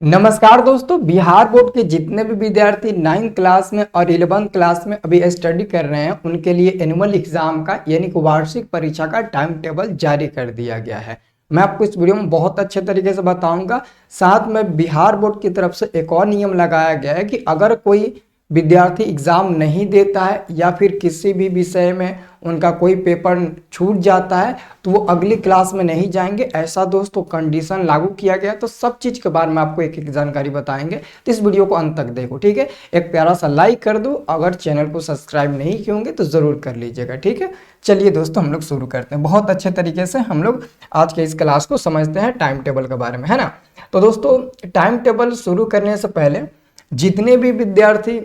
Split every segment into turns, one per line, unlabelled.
नमस्कार दोस्तों, बिहार बोर्ड के जितने भी विद्यार्थी 9th क्लास में और 11th क्लास में अभी स्टडी कर रहे हैं उनके लिए एनुअल एग्जाम का यानी कि वार्षिक परीक्षा का टाइम टेबल जारी कर दिया गया है। मैं आपको इस वीडियो में बहुत अच्छे तरीके से बताऊंगा। साथ में बिहार बोर्ड की तरफ से एक और नियम लगाया गया है कि अगर कोई विद्यार्थी एग्जाम नहीं देता है या फिर किसी भी विषय में उनका कोई पेपर छूट जाता है तो वो अगली क्लास में नहीं जाएंगे। ऐसा दोस्तों कंडीशन लागू किया गया। तो सब चीज़ के बारे में आपको एक एक जानकारी बताएंगे, तो इस वीडियो को अंत तक देखो, ठीक है। एक प्यारा सा लाइक कर दो, अगर चैनल को सब्सक्राइब नहीं किए होंगे तो ज़रूर कर लीजिएगा, ठीक है। चलिए दोस्तों, हम लोग शुरू करते हैं। बहुत अच्छे तरीके से हम लोग आज के इस क्लास को समझते हैं टाइम टेबल के बारे में, है ना। तो दोस्तों, टाइम टेबल शुरू करने से पहले जितने भी विद्यार्थी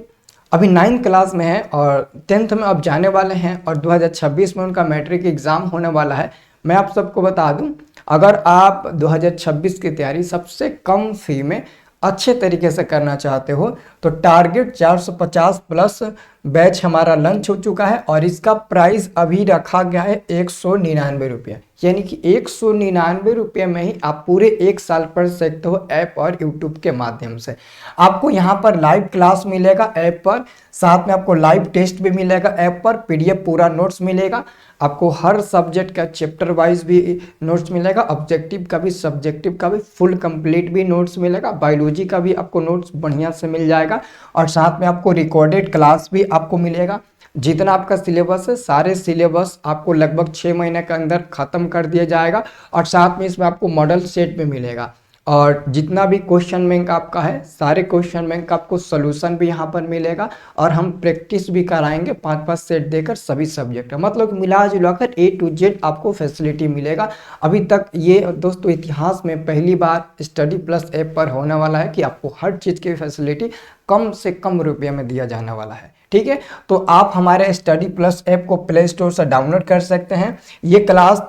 अभी 9th क्लास में है और 10th में अब जाने वाले हैं और 2026 में उनका मैट्रिक एग्जाम होने वाला है, मैं आप सबको बता दूं, अगर आप 2026 की तैयारी सबसे कम फी में अच्छे तरीके से करना चाहते हो तो टारगेट 450 प्लस बैच हमारा लंच हो चुका है और इसका प्राइस अभी रखा गया है 199 रुपये, यानी कि 199 रुपये में ही आप पूरे एक साल पढ़ सकते हो ऐप और यूट्यूब के माध्यम से। आपको यहाँ पर लाइव क्लास मिलेगा ऐप पर, साथ में आपको लाइव टेस्ट भी मिलेगा ऐप पर, पीडीएफ पूरा नोट्स मिलेगा, आपको हर सब्जेक्ट का चैप्टर वाइज भी नोट्स मिलेगा, ऑब्जेक्टिव का भी सब्जेक्टिव का भी फुल कंप्लीट भी नोट्स मिलेगा, बायोलॉजी का भी आपको नोट्स बढ़िया से मिल जाएगा और साथ में आपको रिकॉर्डेड क्लास भी आपको मिलेगा। जितना आपका सिलेबस है सारे सिलेबस आपको लगभग 6 महीने के अंदर खत्म कर दिया जाएगा और साथ में इसमें आपको मॉडल सेट भी मिलेगा और जितना भी क्वेश्चन बैंक आपका है सारे क्वेश्चन बैंक का आपको सोल्यूशन भी यहाँ पर मिलेगा और हम प्रैक्टिस भी कराएंगे 5-5 सेट देकर सभी सब्जेक्ट, मतलब मिला जुलाकर A to Z आपको फैसिलिटी मिलेगा। अभी तक ये दोस्तों इतिहास में पहली बार स्टडी प्लस ऐप पर होने वाला है कि आपको हर चीज़ की फैसिलिटी कम से कम रुपये में दिया जाने वाला है, ठीक है। तो आप हमारे स्टडी प्लस ऐप को प्ले स्टोर से डाउनलोड कर सकते हैं। ये क्लास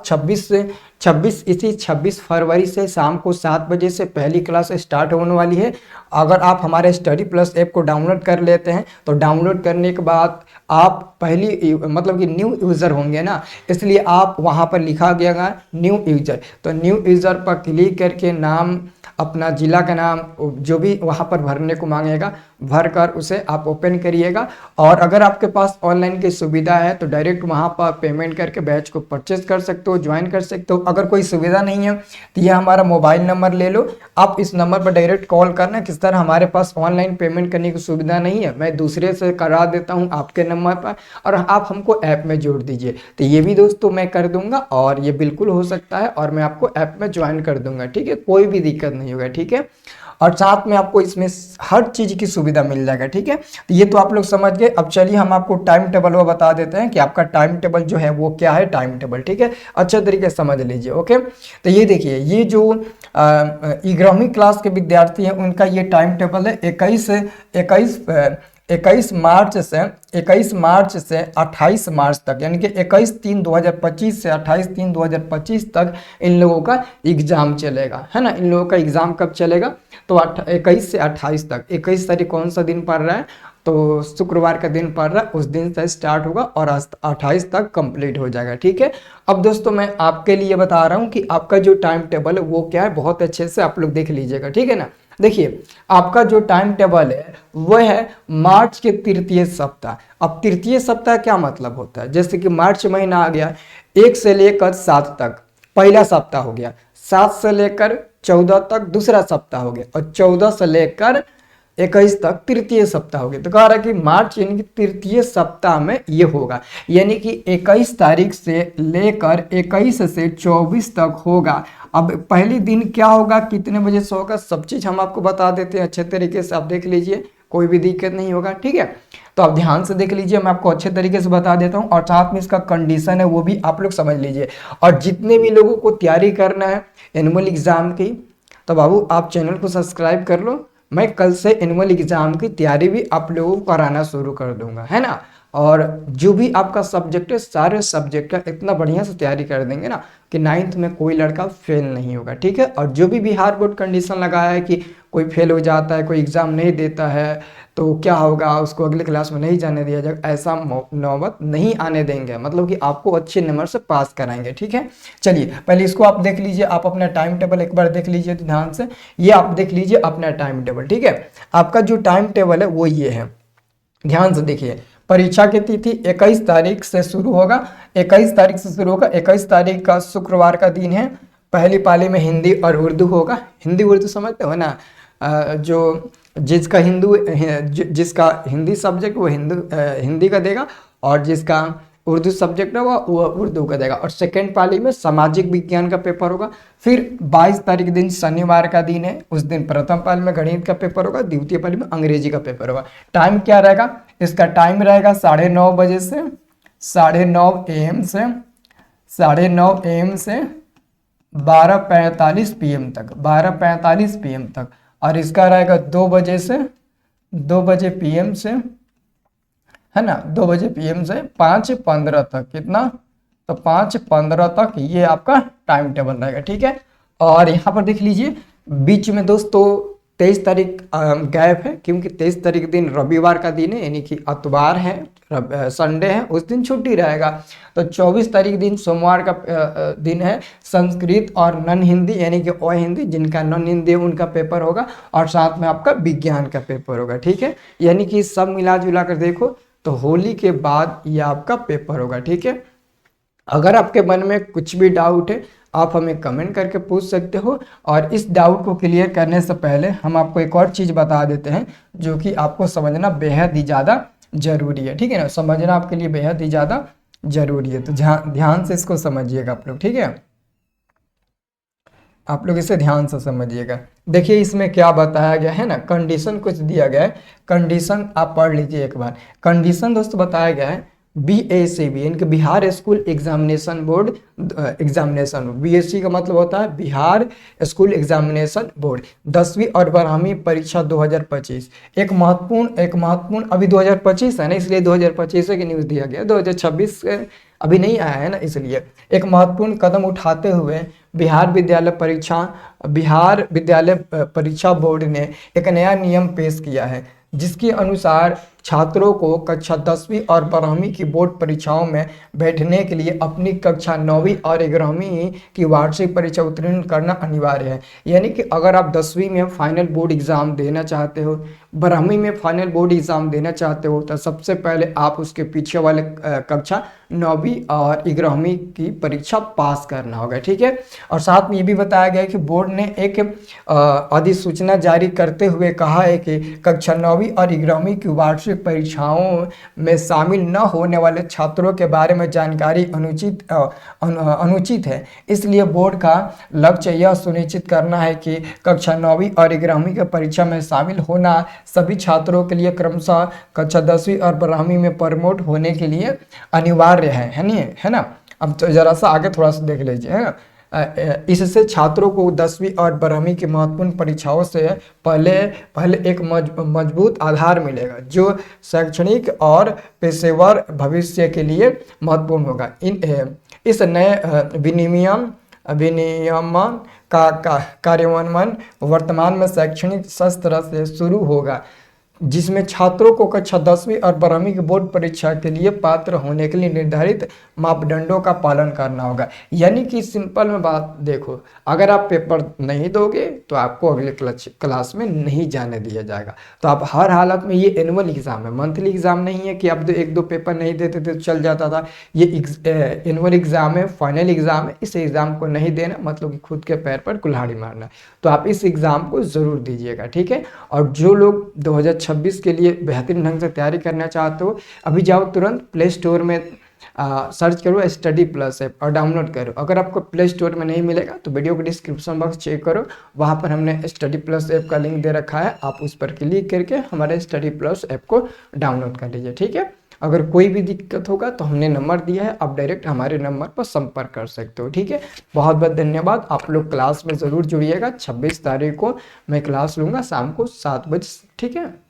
26 फरवरी से शाम को 7 बजे से पहली क्लास स्टार्ट होने वाली है। अगर आप हमारे स्टडी प्लस ऐप को डाउनलोड कर लेते हैं तो डाउनलोड करने के बाद आप पहली मतलब कि न्यू यूज़र होंगे ना, इसलिए आप वहाँ पर लिखा गया न्यू यूज़र, तो न्यू यूज़र पर क्लिक करके नाम, अपना जिला का नाम जो भी वहाँ पर भरने को मांगेगा भर कर उसे आप ओपन करिएगा और अगर आपके पास ऑनलाइन की सुविधा है तो डायरेक्ट वहाँ पर पेमेंट करके बैच को परचेज कर सकते हो, ज्वाइन कर सकते हो। अगर कोई सुविधा नहीं है तो ये हमारा मोबाइल नंबर ले लो, आप इस नंबर पर डायरेक्ट कॉल करना। किस तरह हमारे पास ऑनलाइन पेमेंट करने की सुविधा नहीं है, मैं दूसरे से करा देता हूँ आपके नंबर पर और आप हमको ऐप में जोड़ दीजिए, तो ये भी दोस्तों मैं कर दूंगा और ये बिल्कुल हो सकता है और मैं आपको ऐप में ज्वाइन कर दूंगा, ठीक है, कोई भी दिक्कत नहीं होगा, ठीक है। और साथ में आपको इसमें हर चीज़ की सुविधा मिल जाएगा, ठीक है। तो ये तो आप लोग समझ गए। अब चलिए हम आपको टाइम टेबल वो बता देते हैं कि आपका टाइम टेबल जो है वो क्या है टाइम टेबल, ठीक है, अच्छे तरीके से समझ लीजिए, ओके। तो ये देखिए, ये जो 11वीं क्लास के विद्यार्थी हैं उनका ये टाइम टेबल है 21 मार्च से 28 मार्च तक, यानी कि 21/3/2025 से 28/3/2025 तक इन लोगों का एग्जाम चलेगा, है ना। इन लोगों का एग्जाम कब चलेगा तो 21 से 28 तक। 21 तारीख कौन सा दिन पड़ रहा है तो शुक्रवार का दिन पड़ रहा है, उस दिन से स्टार्ट होगा और 28 तक कंप्लीट हो जाएगा, ठीक है। अब दोस्तों मैं आपके लिए बता रहा हूँ कि आपका जो टाइम टेबल है वो क्या है, बहुत अच्छे से आप लोग देख लीजिएगा, ठीक है ना। देखिए, आपका जो टाइम टेबल है वो है मार्च के तृतीय सप्ताह। अब तृतीय सप्ताह क्या मतलब होता है, जैसे कि मार्च महीना आ गया, 1 से लेकर 7 तक पहला सप्ताह हो गया, 7 से लेकर 14 तक दूसरा सप्ताह हो गया और 14 से लेकर 21 तक तृतीय सप्ताह हो गया। तो कह रहा है कि मार्च यानी कि तृतीय सप्ताह में ये होगा, यानी कि 21 तारीख से लेकर 21 से 24 तक होगा। अब पहली दिन क्या होगा, कितने बजे से होगा, सब चीज़ हम आपको बता देते हैं अच्छे तरीके से, आप देख लीजिए, कोई भी दिक्कत नहीं होगा, ठीक है। तो आप ध्यान से देख लीजिए, मैं आपको अच्छे तरीके से बता देता हूँ और साथ में इसका कंडीशन है वो भी आप लोग समझ लीजिए। और जितने भी लोगों को तैयारी करना है एनुअल एग्जाम की, तो बाबू आप चैनल को सब्सक्राइब कर लो। मैं कल से एनुअल एग्जाम की तैयारी भी आप लोगों को कराना शुरू कर दूंगा, है ना। और जो भी आपका सब्जेक्ट है सारे सब्जेक्ट का इतना बढ़िया से तैयारी कर देंगे ना कि 9th में कोई लड़का फेल नहीं होगा, ठीक है। और जो भी बिहार बोर्ड कंडीशन लगाया है कि कोई फेल हो जाता है, कोई एग्ज़ाम नहीं देता है, तो क्या होगा, उसको अगले क्लास में नहीं जाने दिया जाएगा, ऐसा नौबत नहीं आने देंगे, मतलब कि आपको अच्छे नंबर से पास कराएंगे, ठीक है। चलिए पहले इसको आप देख लीजिए, आप अपना टाइम टेबल एक बार देख लीजिए ध्यान से। ये आप देख लीजिए अपना टाइम टेबल, ठीक है। आपका जो टाइम टेबल है वो ये है, ध्यान से देखिए। परीक्षा की तिथि 21 तारीख से शुरू होगा, 21 तारीख से शुरू होगा। 21 तारीख का शुक्रवार का दिन है। पहली पाली में हिंदी और उर्दू होगा। हिंदी उर्दू समझते हो ना, जो जिसका जिसका हिंदी सब्जेक्ट वो हिंदी का देगा, और जिसका उर्दू सब्जेक्ट है वो उर्दू का देगा। और सेकेंड पाली में सामाजिक विज्ञान का पेपर होगा। फिर 22 तारीख दिन शनिवार का दिन है, उस दिन प्रथम पाली में गणित का पेपर होगा, द्वितीय पाली में अंग्रेजी का पेपर होगा। टाइम क्या रहेगा, इसका टाइम रहेगा 9:30 बजे से 9:30 AM से 9:30 AM से 12:45 PM तक, 12:45 PM तक। और इसका रहेगा 2 बजे से 2 बजे PM से, है ना, 2 बजे PM से 5:15 तक। कितना, तो 5:15 तक ये आपका टाइम टेबल रहेगा, ठीक है। और यहाँ पर देख लीजिए बीच में दोस्तों 23 तारीख गैप है, क्योंकि 23 तारीख दिन रविवार का दिन है, यानी कि अतवार है, संडे है, उस दिन छुट्टी रहेगा। तो 24 तारीख दिन सोमवार का दिन है। संस्कृत और नॉन हिंदी यानी कि ओ हिंदी, जिनका नॉन हिंदी है उनका पेपर होगा, और साथ में आपका विज्ञान का पेपर होगा, ठीक है। यानी कि सब मिला जुला कर देखो तो होली के बाद ये आपका पेपर होगा, ठीक है। अगर आपके मन में कुछ भी डाउट है आप हमें कमेंट करके पूछ सकते हो। और इस डाउट को क्लियर करने से पहले हम आपको एक और चीज़ बता देते हैं जो कि आपको समझना बेहद ही ज़्यादा जरूरी है, ठीक है ना। समझना आपके लिए बेहद ही ज़्यादा जरूरी है, तो ध्यान से इसको समझिएगा आप लोग, ठीक है। आप लोग इसे ध्यान से समझिएगा। देखिए इसमें क्या बताया गया है ना, कंडीशन कुछ दिया गया है, कंडीशन आप पढ़ लीजिए एक बार। कंडीशन दोस्तों बताया गया है BSCB इनके Bihar school examination board examination. BSc का मतलब होता है बिहार स्कूल एग्जामिनेशन बोर्ड, 10वीं और 12वीं परीक्षा 2025। एक महत्वपूर्ण अभी 2025 है ना, इसलिए 2025 की न्यूज़ दिया गया, 2026 अभी नहीं आया है ना, इसलिए एक महत्वपूर्ण कदम उठाते हुए बिहार विद्यालय परीक्षा बोर्ड ने एक नया नियम पेश किया है, जिसके अनुसार छात्रों को कक्षा 10वीं और 12वीं की बोर्ड परीक्षाओं में बैठने के लिए अपनी कक्षा 9वीं और 11वीं की वार्षिक परीक्षा उत्तीर्ण करना अनिवार्य है। यानी कि अगर आप 10वीं में फाइनल बोर्ड एग्ज़ाम देना चाहते हो, 12वीं में फाइनल बोर्ड एग्ज़ाम देना चाहते हो, तो सबसे पहले आप उसके पीछे वाले कक्षा 9वीं और 11वीं की परीक्षा पास करना होगा, ठीक है। और साथ में ये भी बताया गया है कि बोर्ड ने एक अधिसूचना जारी करते हुए कहा है कि कक्षा 9वीं और 11वीं की वार्षिक परीक्षाओं में शामिल न होने वाले छात्रों के बारे में जानकारी अनुचित है। इसलिए बोर्ड का लक्ष्य यह सुनिश्चित करना है कि कक्षा 9वीं और 11वीं की परीक्षा में शामिल होना सभी छात्रों के लिए क्रमशः कक्षा 10वीं और 12वीं में प्रमोट होने के लिए अनिवार्य है ना। अब तो जरा सा आगे थोड़ा सा देख लीजिए, है ना। इससे छात्रों को 10वीं और 12वीं की महत्वपूर्ण परीक्षाओं से पहले एक मजबूत आधार मिलेगा, जो शैक्षणिक और पेशेवर भविष्य के लिए महत्वपूर्ण होगा। इस नए विनियमन का कार्यान्वयन वर्तमान में शैक्षणिक सत्र से शुरू होगा, जिसमें छात्रों को कक्षा 10वीं और 12वीं की बोर्ड परीक्षा के लिए पात्र होने के लिए निर्धारित मापदंडों का पालन करना होगा। यानी कि सिंपल में बात देखो, अगर आप पेपर नहीं दोगे तो आपको अगले क्लास में नहीं जाने दिया जाएगा। तो आप हर हालत में, ये एनुअल एग्ज़ाम है, मंथली एग्ज़ाम नहीं है कि आप एक दो पेपर नहीं देते थे तो चल जाता था। ये एनुअल एग्ज़ाम है, फाइनल एग्ज़ाम है। इस एग्ज़ाम को नहीं देना मतलब कि खुद के पैर पर कुल्हाड़ी मारना। तो आप इस एग्ज़ाम को ज़रूर दीजिएगा, ठीक है। और जो लोग 2026 के लिए बेहतरीन ढंग से तैयारी करना चाहते हो, अभी जाओ तुरंत प्ले स्टोर में सर्च करो स्टडी प्लस ऐप और डाउनलोड करो। अगर आपको प्ले स्टोर में नहीं मिलेगा तो वीडियो के डिस्क्रिप्शन बॉक्स चेक करो, वहाँ पर हमने स्टडी प्लस ऐप का लिंक दे रखा है, आप उस पर क्लिक करके हमारे स्टडी प्लस ऐप को डाउनलोड कर लीजिए, ठीक है। अगर कोई भी दिक्कत होगा तो हमने नंबर दिया है, आप डायरेक्ट हमारे नंबर पर संपर्क कर सकते हो, ठीक है। बहुत बहुत धन्यवाद। आप लोग क्लास में ज़रूर जुड़िएगा। 26 तारीख को मैं क्लास लूँगा शाम को 7 बजे, ठीक है।